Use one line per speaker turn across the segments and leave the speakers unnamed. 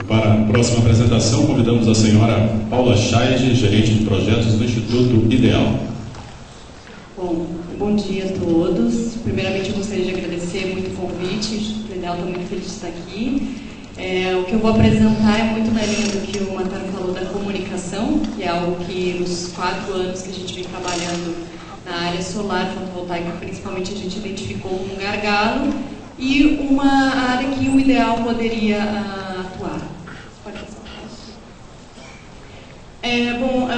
Para a próxima apresentação, convidamos a senhora Paula Scheide, gerente de projetos do Instituto Ideal.
Bom dia a todos. Primeiramente, eu gostaria de agradecer muito o convite. O Instituto Ideal está muito feliz de estar aqui. O que eu vou apresentar é muito na linha do que o Mataro falou da comunicação, que é algo que nos 4 anos que a gente vem trabalhando na área solar, fotovoltaica, principalmente, a gente identificou um gargalo e uma área que o Ideal poderia atuar. Pode passar.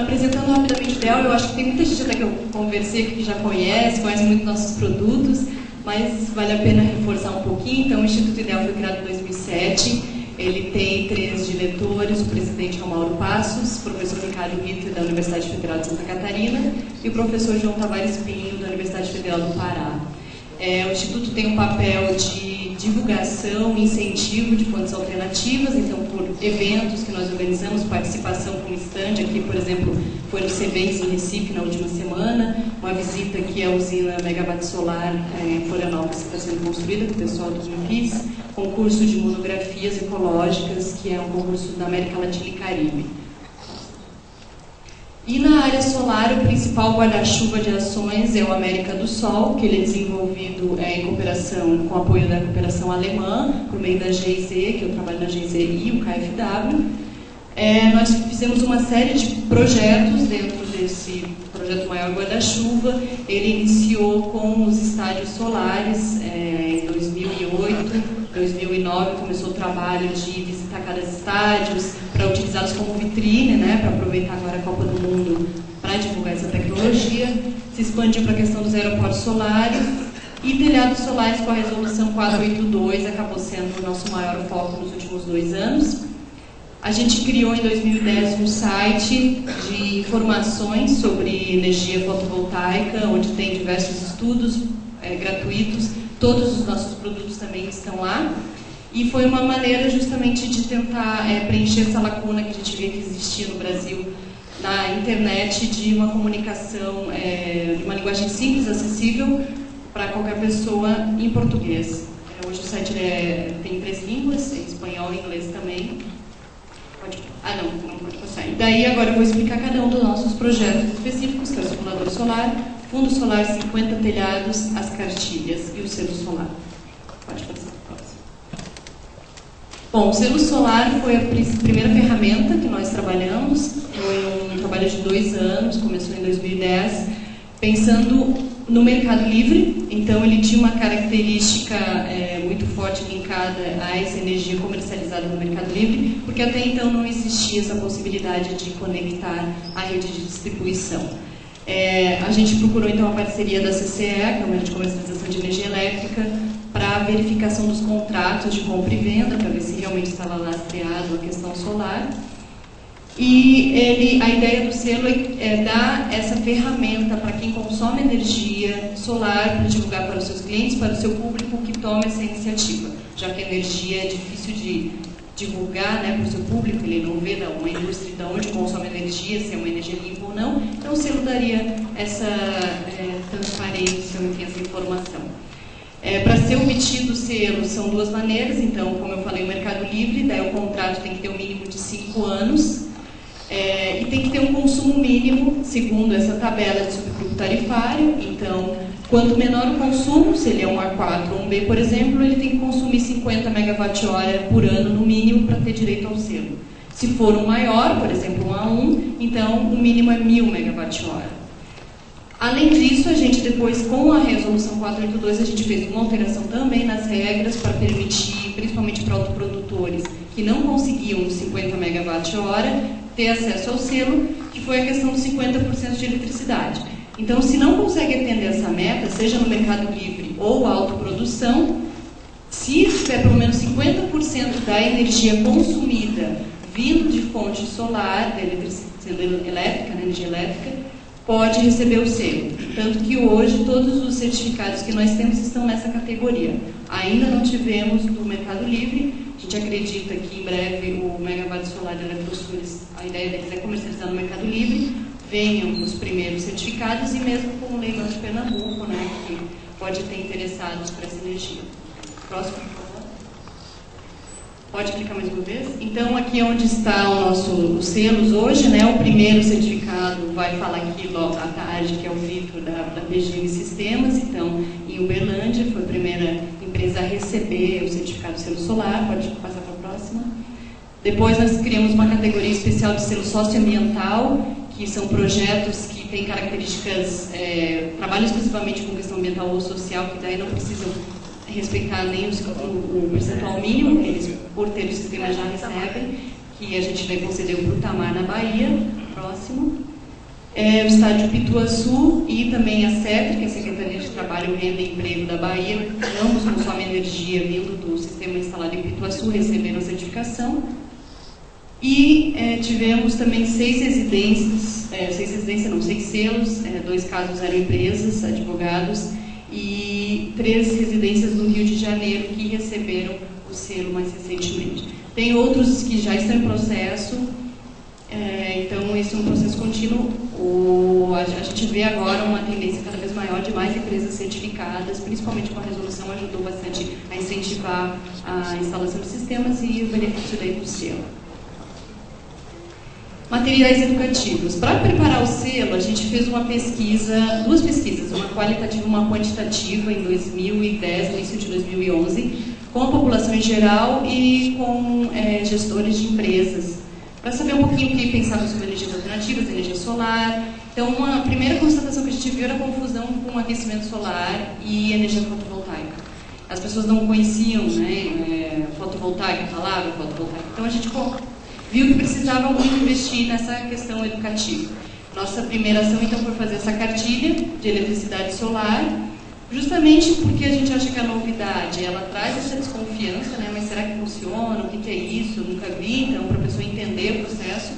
Apresentando rapidamente o Ideal, eu acho que tem muita gente até que eu conversei que já conhece muito nossos produtos, mas vale a pena reforçar um pouquinho. Então, o Instituto Ideal foi criado em 2007, ele tem 3 diretores, o presidente é o Mauro Passos, o professor Ricardo Ritter, da Universidade Federal de Santa Catarina, e o professor João Tavares Pinho, da Universidade Federal do Pará. O Instituto tem um papel de divulgação e incentivo de fontes alternativas, então por eventos que nós organizamos, participação com stand, aqui por exemplo foi no CBENS em Recife na última semana, uma visita aqui à usina Megawatt Solar em Florianópolis que está sendo construída com o pessoal do Greenpeace, concurso de monografias ecológicas, que é um concurso da América Latina e Caribe. E na área solar, o principal guarda-chuva de ações é o América do Sol, que ele é desenvolvido em cooperação, com apoio da cooperação alemã, por meio da GIZ, que eu trabalho na GIZ e o KfW. Nós fizemos uma série de projetos dentro desse projeto maior guarda-chuva. Ele iniciou com os estádios solares em 2008, 2009 começou o trabalho de visitar cada estádios para utilizá-los como vitrine, para aproveitar agora a Copa do Mundo para divulgar essa tecnologia. Se expandiu para a questão dos aeroportos solares e telhados solares com a resolução 482 acabou sendo o nosso maior foco nos últimos 2 anos. A gente criou em 2010 um site de informações sobre energia fotovoltaica, onde tem diversos estudos gratuitos. Todos os nossos produtos também estão lá. E foi uma maneira justamente de tentar preencher essa lacuna que a gente via que existia no Brasil na internet, de uma comunicação, de uma linguagem simples, acessível para qualquer pessoa em português. Hoje o site tem 3 línguas, em espanhol e inglês também. Não pode passar. E daí agora eu vou explicar cada um dos nossos projetos específicos, que é o simulador solar, fundo solar 50 telhados, as cartilhas e o selo solar. Pode passar. Bom, o selo solar foi a primeira ferramenta que nós trabalhamos, foi um trabalho de 2 anos, começou em 2010, pensando no mercado livre. Então ele tinha uma característica muito forte linkada a essa energia comercializada no mercado livre, porque até então não existia essa possibilidade de conectar a rede de distribuição. A gente procurou então a parceria da CCE, que é a Câmara de Comercialização de Energia Elétrica, para a verificação dos contratos de compra e venda, para ver se realmente estava lastreado a questão solar. E a ideia do selo é dar essa ferramenta para quem consome energia solar, para divulgar para os seus clientes, para o seu público que tome essa iniciativa, já que a energia é difícil de divulgar para o seu público, ele não vê uma indústria de onde consome energia, se é uma energia limpa ou não, então o selo daria essa transparência, enfim, essa informação. Para ser obtido o selo são 2 maneiras, então, como eu falei, o mercado livre, daí o contrato tem que ter um mínimo de 5 anos, e tem que ter um consumo mínimo, segundo essa tabela de subgrupo tarifário. Então, quanto menor o consumo, se ele é um A4 ou um B, por exemplo, ele tem que consumir 50 MWh por ano, no mínimo, para ter direito ao selo. Se for um maior, por exemplo, um A1, então o mínimo é 1000 MWh. Além disso, a gente depois, com a resolução 482, a gente fez uma alteração também nas regras para permitir, principalmente para autoprodutores que não conseguiam 50 MWh, ter acesso ao selo, que foi a questão dos 50% de eletricidade. Então, se não consegue atender essa meta, seja no mercado livre ou autoprodução, se tiver pelo menos 50% da energia consumida vindo de fonte solar, da eletricidade elétrica, energia elétrica, pode receber o selo. Tanto que hoje todos os certificados que nós temos estão nessa categoria. Ainda não tivemos do mercado livre. A gente acredita que em breve o Megawatt Solar da Eletrosul, a ideia deles é comercializar no mercado livre, venham os primeiros certificados, e mesmo com o leilão de Pernambuco, que pode ter interessados para essa energia. Próximo, por favor. Pode clicar mais uma vez? Então, aqui é onde está os selos hoje, né? O primeiro certificado vai falar aqui logo à tarde, que é o Vitor da PGM Sistemas. Então, em Uberlândia, foi a primeira empresa a receber o certificado de selo solar. Pode passar para a próxima. Depois, nós criamos uma categoria especial de selo socioambiental, que são projetos que têm características, trabalham exclusivamente com questão ambiental ou social, que daí não precisam respeitar nem o percentual mínimo, eles, por ter o sistema, já recebem, que a gente vai conceder o Tamar na Bahia. Próximo. O estádio Pituaçu e também a SETRE, que é a Secretaria de Trabalho, Renda e Emprego da Bahia, ambos consomem energia vindo do sistema instalado em Pituaçu, receberam a certificação. E tivemos também 6 selos, 2 casos eram empresas, advogados, e 3 residências no Rio de Janeiro que receberam o selo mais recentemente. Tem outros que já estão em processo, então esse é um processo contínuo. A gente vê agora uma tendência cada vez maior de mais empresas certificadas, principalmente com a resolução, ajudou bastante a incentivar a instalação de sistemas e o benefício daí do selo. Materiais educativos. Para preparar o selo, a gente fez uma pesquisa, 2 pesquisas, uma qualitativa e uma quantitativa, em 2010, início de 2011, com a população em geral e com gestores de empresas, para saber um pouquinho o que pensavam sobre energias alternativas, energia solar. Então, a primeira constatação que a gente viu era a confusão com aquecimento solar e energia fotovoltaica. As pessoas não conheciam, né, fotovoltaica, a palavra fotovoltaica. Então, a gente viu que precisava muito investir nessa questão educativa. Nossa primeira ação, então, foi fazer essa cartilha de eletricidade solar, justamente porque a gente acha que a novidade, ela traz essa desconfiança, né? Mas será que funciona? O que é isso? Eu nunca vi, então, para a pessoa entender o processo.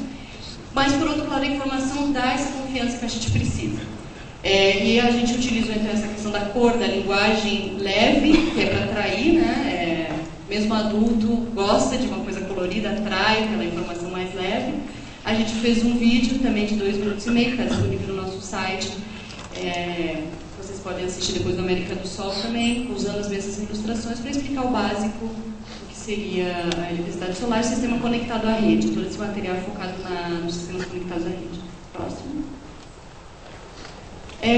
Mas, por outro lado, a informação dá essa confiança que a gente precisa. E a gente utilizou, então, essa questão da cor, da linguagem leve, que é para atrair, né? Mesmo adulto gosta de uma coisa colorida, atrai pela informação mais leve. A gente fez um vídeo também de 2 minutos e meio, que está disponível no nosso site. Vocês podem assistir depois no América do Sol também, usando as mesmas ilustrações para explicar o básico do que seria a eletricidade solar e o sistema conectado à rede. Todo esse material é focado nos sistemas conectados à rede. Próximo.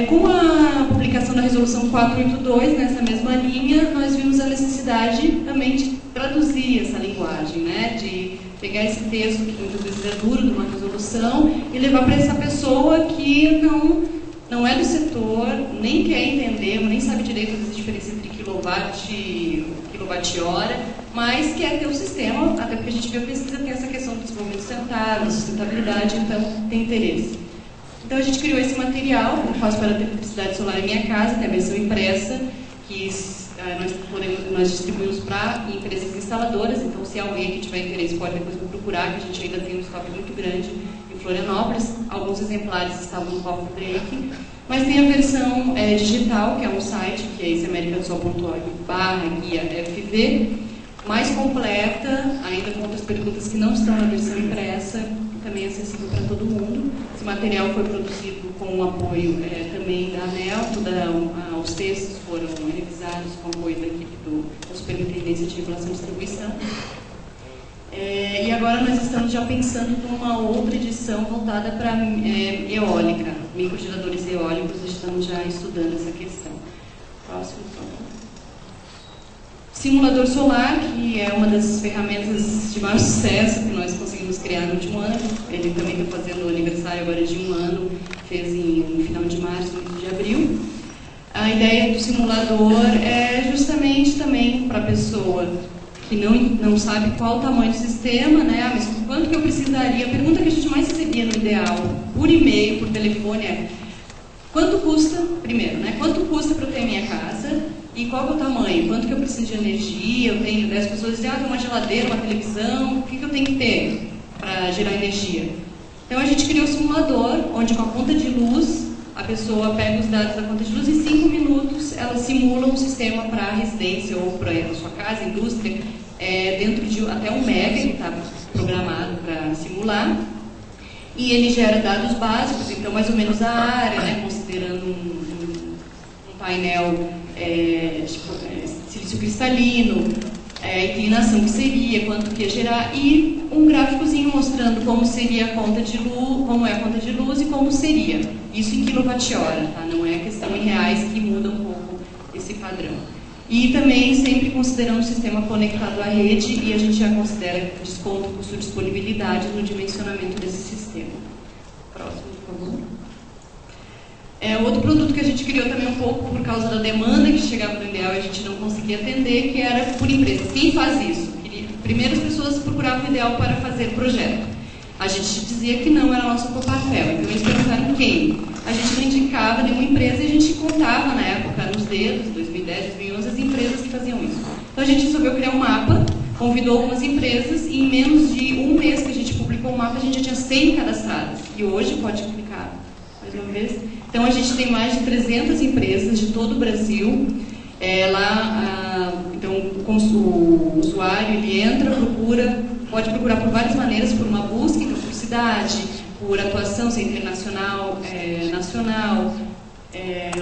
Com a publicação da Resolução 482, nessa mesma linha, nós vimos a necessidade também de traduzir essa linguagem, né? De pegar esse texto, que muitas vezes é duro, de uma resolução, e levar para essa pessoa que não é do setor, nem quer entender, nem sabe direito a diferença entre quilowatt e quilowatt-hora, mas quer ter o sistema, até porque a gente viu a pesquisa, tem essa questão do desenvolvimento sustentável, sustentabilidade, então tem interesse. Então a gente criou esse material, eu faço para a eletricidade solar em minha casa, tem a versão impressa, que nós distribuímos para empresas instaladoras, então se alguém que tiver interesse pode depois me procurar, que a gente ainda tem um estoque muito grande em Florianópolis, alguns exemplares estavam no coffee break, mas tem a versão digital, que é um site, que é esse americasol.org/guia-FV, mais completa, ainda com outras perguntas que não estão na versão impressa, também é acessível para todo mundo. Esse material foi produzido com o apoio também da ANEEL, os textos foram revisados com o apoio da equipe da Superintendência de Regulação e Distribuição. E agora nós estamos já pensando numa outra edição voltada para eólica, microgeradores eólicos, estamos já estudando essa questão. Próximo, por favor. Simulador solar, que é uma das ferramentas de maior sucesso que nós conseguimos criar no último ano. Ele também está fazendo o aniversário agora de 1 ano, fez no final de março, início de abril. A ideia do simulador é justamente também para a pessoa que não sabe qual o tamanho do sistema, né? Mas quanto que eu precisaria? A pergunta que a gente mais recebia no ideal, por e-mail, por telefone, é quanto custa, primeiro, né? Quanto custa para eu ter minha casa? E qual é o tamanho? Quanto que eu preciso de energia? Eu tenho 10 pessoas dizem, tem uma geladeira, uma televisão, o que eu tenho que ter para gerar energia? Então a gente criou um simulador, onde com a conta de luz, a pessoa pega os dados da conta de luz e em 5 minutos ela simula um sistema para a residência ou para a sua casa, indústria, dentro de até 1 mega, ele está programado para simular. E ele gera dados básicos, então mais ou menos a área, né, considerando um painel silício cristalino, a inclinação que seria, quanto que ia gerar, e um gráficozinho mostrando como seria a conta de luz, como é a conta de luz e como seria. Isso em quilowatt-hora, tá? Não é questão em reais que muda um pouco esse padrão. E também sempre considerando o sistema conectado à rede, e a gente já considera desconto, custo, disponibilidade no dimensionamento desse sistema. Próximo, por favor. Outro produto que a gente criou também um pouco por causa da demanda que chegava no ideal e a gente não conseguia atender, que era por empresas. Quem faz isso? Primeiro as pessoas procuravam o ideal para fazer projeto. A gente dizia que não era nosso papel, então eles perguntaram quem. A gente não indicava nenhuma empresa e a gente contava na época, nos dedos, 2010, 2011, as empresas que faziam isso. Então a gente resolveu criar um mapa, convidou algumas empresas e em menos de um mês que a gente publicou o mapa, a gente já tinha 100 cadastradas. E hoje, pode clicar mais uma vez. Então a gente tem mais de 300 empresas de todo o Brasil. Então o usuário ele entra, pode procurar por várias maneiras, por uma busca, então por cidade, por atuação, se é internacional, nacional,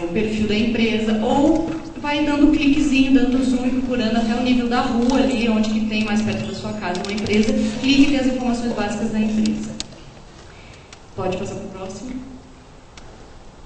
o perfil da empresa, ou vai dando um cliquezinho, dando zoom e procurando até o nível da rua ali, onde que tem mais perto da sua casa uma empresa, clique e tem as informações básicas da empresa. Pode passar para o próximo.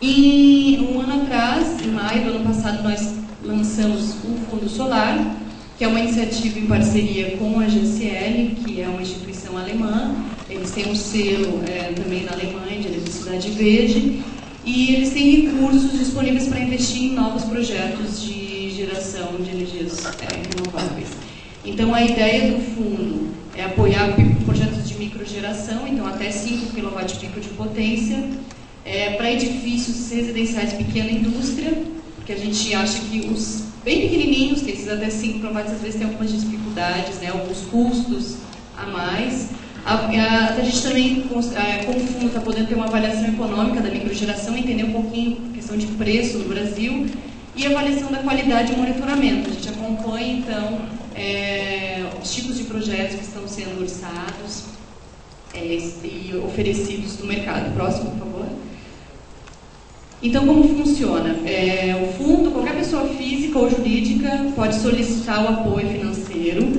E um ano atrás, em maio do ano passado, nós lançamos um fundo solar, que é uma iniciativa em parceria com a GCL, que é uma instituição alemã. Eles têm um selo também na Alemanha de eletricidade verde, e eles têm recursos disponíveis para investir em novos projetos de geração de energias renováveis. Então a ideia do fundo é apoiar projetos de microgeração, então até 5 kW de potência, para edifícios residenciais de pequena indústria, porque a gente acha que os bem pequenininhos, que esses até 5 kW, às vezes tem algumas dificuldades, né, alguns custos a mais. A gente também, como fundo, está podendo ter uma avaliação econômica da microgeração, entender um pouquinho a questão de preço no Brasil e avaliação da qualidade e monitoramento. A gente acompanha, então, os tipos de projetos que estão sendo orçados e oferecidos no mercado. Próximo, por favor. Então, como funciona? O fundo, qualquer pessoa física ou jurídica pode solicitar o apoio financeiro,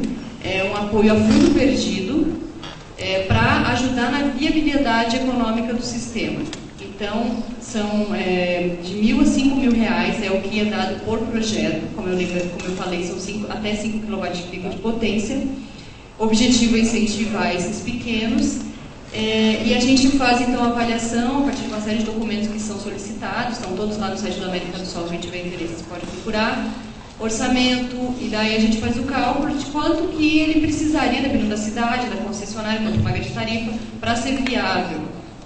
um apoio a fundo perdido, para ajudar na viabilidade econômica do sistema. Então, são de R$1.000 a R$5.000 é o que é dado por projeto, como eu falei, são até 5 kW de potência. O objetivo é incentivar esses pequenos. E a gente faz, então, a avaliação a partir de uma série de documentos que são solicitados, estão todos lá no site da América do Sol, se tiver interesse, você pode procurar. Orçamento, e daí a gente faz o cálculo de quanto que ele precisaria, dependendo da cidade, da concessionária, quanto paga de tarifa, para ser viável.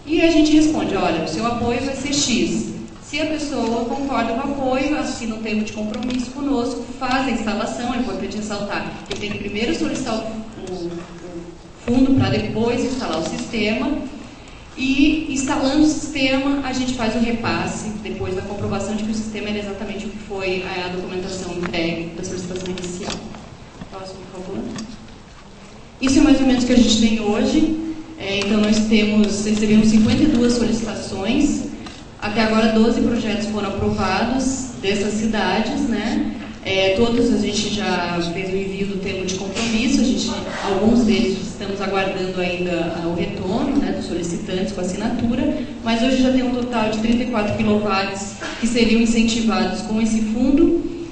E a gente responde, olha, o seu apoio vai ser X. Se a pessoa concorda com o apoio, assina um termo de compromisso conosco, faz a instalação, é importante ressaltar que tem que primeiro solicitar o fundo para depois instalar o sistema. E instalando o sistema, a gente faz o repasse, depois da comprovação de que o sistema era exatamente o que foi a documentação entregue da solicitação inicial. Próximo, por favor. Isso é mais ou menos o que a gente tem hoje. Então, nós recebemos 52 solicitações. Até agora, 12 projetos foram aprovados dessas cidades, né? Todos a gente já fez o envio do termo de compromisso, alguns deles estamos aguardando ainda o retorno, né, dos solicitantes com assinatura, mas hoje já tem um total de 34 kW que seriam incentivados com esse fundo,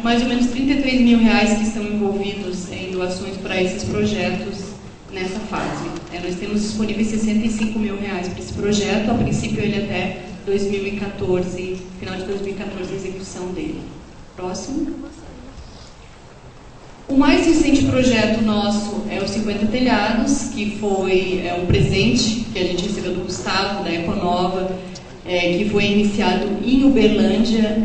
mais ou menos R$33.000 que estão envolvidos em doações para esses projetos nessa fase. Nós temos disponíveis R$65.000 para esse projeto, a princípio ele até 2014, final de 2014, a execução dele. Próximo. O mais recente projeto nosso é o 50 Telhados, que foi um presente que a gente recebeu do Gustavo, da Econova, que foi iniciado em Uberlândia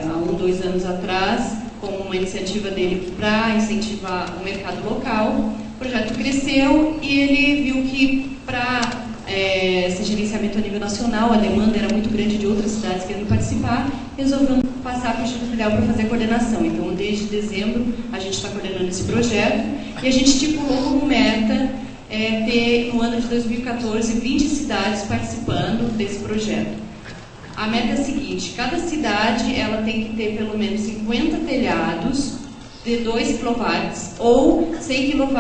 há 2 anos atrás, como uma iniciativa dele para incentivar o mercado local. O projeto cresceu e ele viu que para esse gerenciamento a nível nacional, a demanda era muito grande de outras cidades querendo participar, resolveu passar para o Instituto Federal para fazer a coordenação. Então, desde dezembro, a gente está coordenando esse projeto e a gente estipulou como meta ter, no ano de 2014, 20 cidades participando desse projeto. A meta é a seguinte: cada cidade ela tem que ter pelo menos 50 telhados de 2 kW ou 100 kW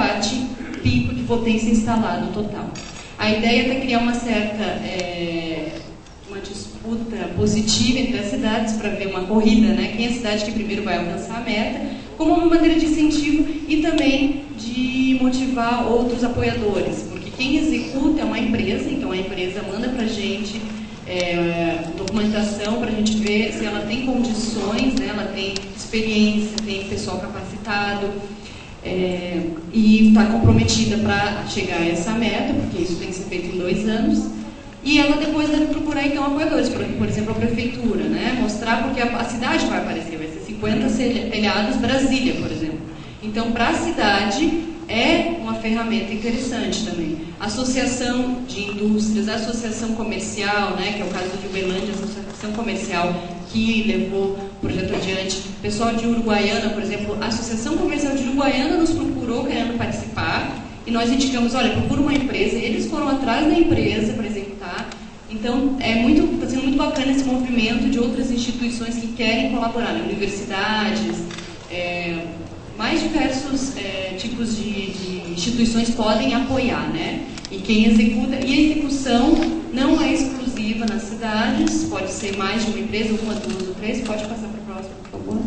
pico de potência instalado total. A ideia é criar uma certa uma disputa positiva entre as cidades para ver uma corrida, né? Quem é a cidade que primeiro vai alcançar a meta, como uma maneira de incentivo e também de motivar outros apoiadores, porque quem executa é uma empresa, então a empresa manda para a gente documentação para a gente ver se ela tem condições, né? Ela tem experiência, tem pessoal capacitado, e está comprometida para chegar a essa meta, porque isso tem que ser feito em 2 anos, e ela depois deve procurar então apoiadores, por exemplo a prefeitura, né? Mostrar, porque a cidade vai aparecer, vai ser 50 telhados Brasília, por exemplo. Então para a cidade é uma ferramenta interessante também. Associação de indústrias, associação comercial, né? Que é o caso de Uberlândia, associação comercial que levou o projeto adiante. O pessoal de Uruguaiana, por exemplo, a Associação Comercial de Uruguaiana nos procurou querendo participar e nós indicamos, olha, procura uma empresa, e eles foram atrás da empresa para executar. Então, está sendo muito bacana esse movimento de outras instituições que querem colaborar, né? Universidades, mais diversos tipos de instituições podem apoiar, né? E quem executa, e a execução não é exclusiva nas cidades, pode ser mais de uma empresa, 1, 2 ou 3, pode passar para a próxima, por favor.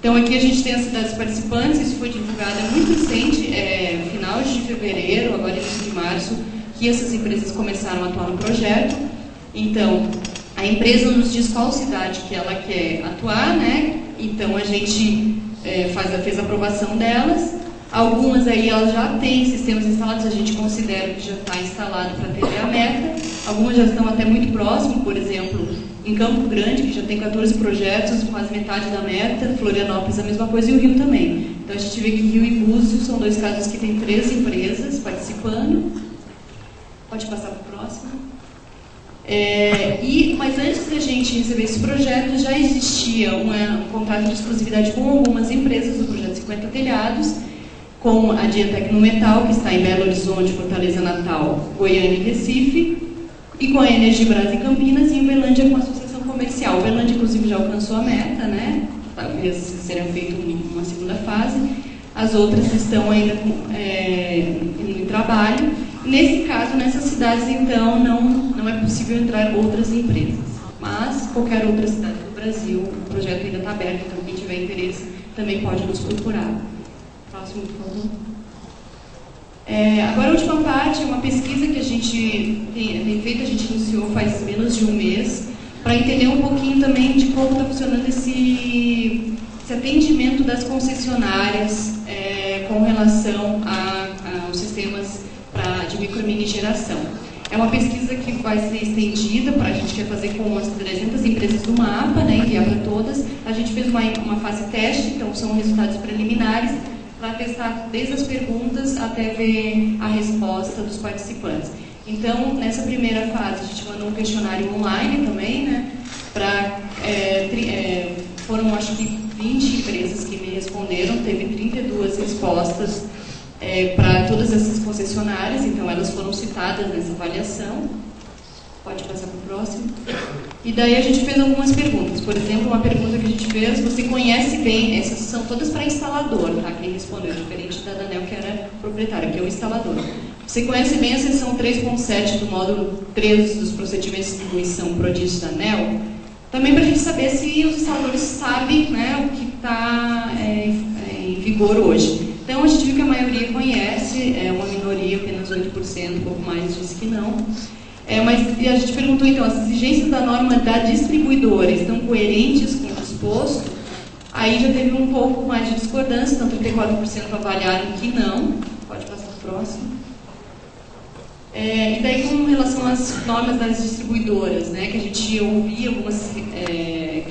Então aqui a gente tem as cidades participantes, isso foi divulgado muito recente, final de fevereiro, agora início de março, que essas empresas começaram a atuar no projeto. Então, a empresa nos diz qual cidade que ela quer atuar, né? Então a gente fez a aprovação delas. Algumas aí elas já têm sistemas instalados, a gente considera que já está instalado para atender a meta. Algumas já estão até muito próximo, por exemplo, em Campo Grande, que já tem 14 projetos, quase metade da meta, Florianópolis a mesma coisa e o Rio também. Então a gente vê que Rio e Búzios são 2 casos que tem 3 empresas participando. Pode passar para o próximo. Mas antes da gente receber esse projeto, já existia um contrato de exclusividade com algumas empresas do projeto 50 Telhados, com a Dia Tecnometal, que está em Belo Horizonte, Fortaleza, Natal, Goiânia e Recife, e com a Energibras em Campinas, e Uberlândia com a Associação Comercial. Uberlândia, inclusive, já alcançou a meta, né? Talvez será feito uma segunda fase. As outras estão ainda em trabalho. Nesse caso, nessas cidades, então, não é possível entrar outras empresas. Mas, qualquer outra cidade do Brasil, o projeto ainda está aberto, então quem tiver interesse também pode nos procurar. Próximo, por favor. Agora, a última parte é uma pesquisa que a gente tem feito, a gente iniciou faz menos de um mês, para entender um pouquinho também de como está funcionando esse atendimento das concessionárias com relação aos sistemas de micro e mini geração. É uma pesquisa que vai ser estendida, a gente quer fazer com as 300 empresas do mapa, né, enviar para todas. A gente fez uma fase teste, então são resultados preliminares, para testar desde as perguntas até ver a resposta dos participantes. Então, nessa primeira fase, a gente mandou um questionário online também, né? Foram, acho que, 20 empresas que me responderam, teve 32 respostas para todas essas concessionárias, então elas foram citadas nessa avaliação. Pode passar para o próximo. E daí a gente fez algumas perguntas. Por exemplo, uma pergunta que a gente fez, você conhece bem, essas são todas para instalador, tá? Quem respondeu, diferente da Danel, que era proprietária, que é o instalador. Você conhece bem a seção 3.7 do módulo 3 dos procedimentos de distribuição prodígio da ANEEL? Também para a gente saber se os instaladores sabem, né, o que está em vigor hoje. Então, a gente viu que a maioria conhece, uma minoria, apenas 8%, um pouco mais, disse que não. Mas a gente perguntou, então, as exigências da norma da distribuidora estão coerentes com o disposto? Aí já teve um pouco mais de discordância, então 34% avaliaram que não. Pode passar para o próximo. E daí, com relação às normas das distribuidoras, né, que a gente ouvia algumas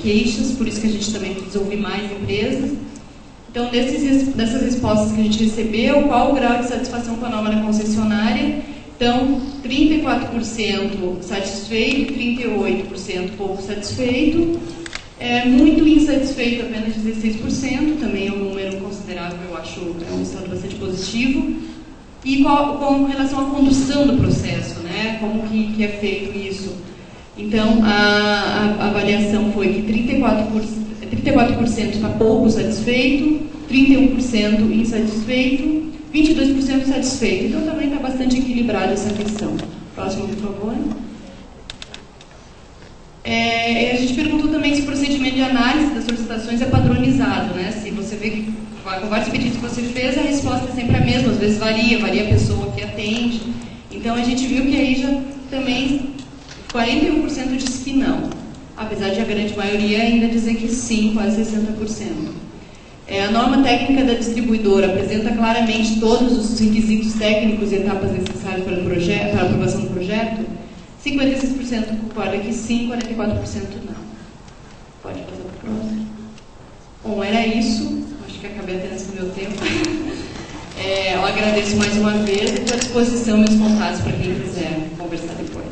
queixas, por isso que a gente também quis ouvir mais empresas. Então, dessas respostas que a gente recebeu, qual o grau de satisfação com a norma da concessionária? Então, 34% satisfeito, 38% pouco satisfeito, muito insatisfeito, apenas 16%, também é um número considerável, eu acho, um estado bastante positivo. E com relação à condução do processo, né? Como que é feito isso? Então, a avaliação foi que 34% está pouco satisfeito, 31% insatisfeito, 22% satisfeito. Então também está bastante equilibrada essa questão. Próximo, por favor. A gente perguntou também se o procedimento de análise das solicitações é padronizado, né? Se você vê que com vários pedidos que você fez, a resposta é sempre a mesma, às vezes varia a pessoa que atende. Então a gente viu que aí já também 41% disse que não, apesar de a grande maioria ainda dizer que sim, quase 60%. A norma técnica da distribuidora apresenta claramente todos os requisitos técnicos e etapas necessárias para a aprovação do projeto. 56% concorda que sim, 44% não. Pode passar para o próximo. Bom, era isso. Acho que acabei até nesse meu tempo. Eu agradeço mais uma vez e estou à disposição meus contatos para quem quiser conversar depois.